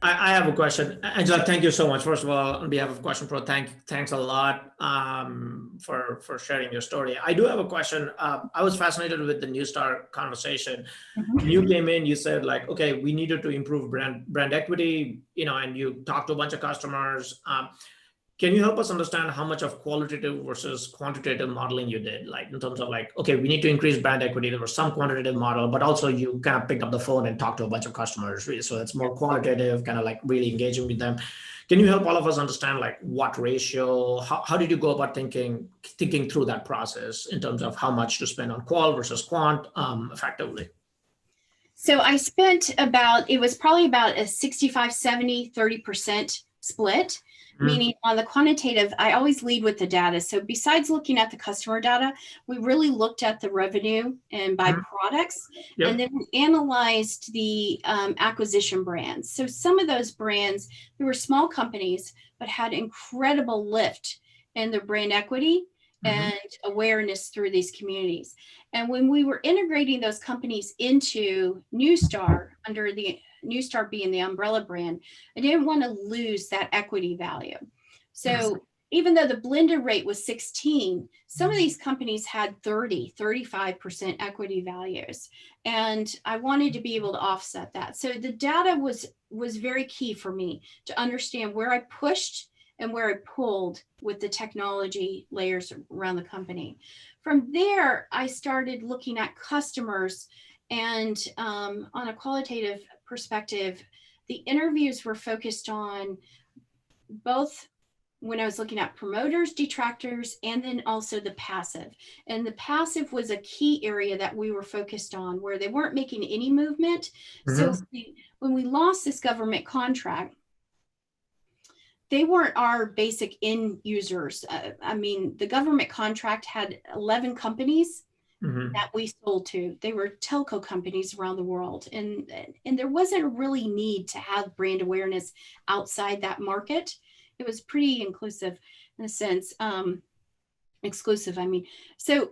I have a question. Angela, thank you so much. First of all, on behalf of Question Pro, thanks a lot for sharing your story. I do have a question. I was fascinated with the Neustar conversation. When you came in, you said like, okay, we needed to improve brand equity, and you talked to a bunch of customers. Can you help us understand how much of qualitative versus quantitative modeling you did? Like in terms of like, okay, we need to increase brand equity. There was some quantitative model, but also you kind of picked up the phone and talked to a bunch of customers. So it's more qualitative, kind of like really engaging with them. Can you help all of us understand like what ratio, how did you go about thinking through that process in terms of how much to spend on qual versus quant effectively? So I spent it was probably about a 65, 70, 30% split. Meaning on the quantitative, I always lead with the data. So besides looking at the customer data, we really looked at the revenue and by products, and then we analyzed the acquisition brands. So some of those brands, they were small companies, but had incredible lift in their brand equity and awareness through these communities. And when we were integrating those companies into Neustar, under the Neustar being the umbrella brand, I didn't want to lose that equity value. So even though the blended rate was 16, some of these companies had 30, 35% equity values. And I wanted to be able to offset that. So the data was very key for me to understand where I pushed and where I pulled with the technology layers around the company. From there, I started looking at customers, and on a qualitative perspective, the interviews were focused on both when I was looking at promoters, detractors, and then also the passive. And the passive was a key area that we were focused on, where they weren't making any movement. So when we lost this government contract, they weren't our basic end users. I mean, the government contract had 11 companies that we sold to. They were telco companies around the world. And there wasn't a really need to have brand awareness outside that market. It was pretty inclusive in a sense, exclusive, I mean. So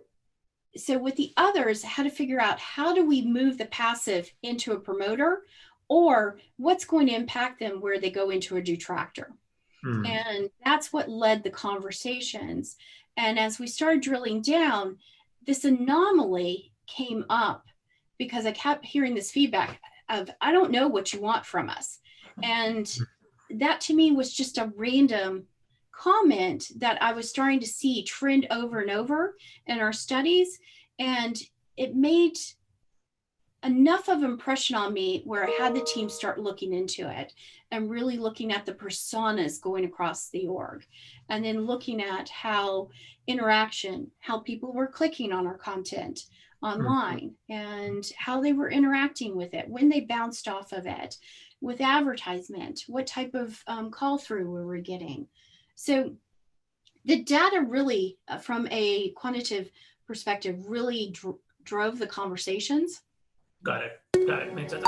with the others, I had to figure out, how do we move the passive into a promoter, or what's going to impact them where they go into a detractor? And that's what led the conversations. And as we started drilling down, this anomaly came up because I kept hearing this feedback of, I don't know what you want from us. And that to me was just a random comment that I was starting to see trend over and over in our studies. And it made enough of an impression on me where I had the team start looking into it and really looking at the personas going across the org, and then looking at how people were clicking on our content online and how they were interacting with it, when they bounced off of it, with advertisement, what type of call through we were getting. So the data really, from a quantitative perspective, really drove the conversations. Got it. Makes sense.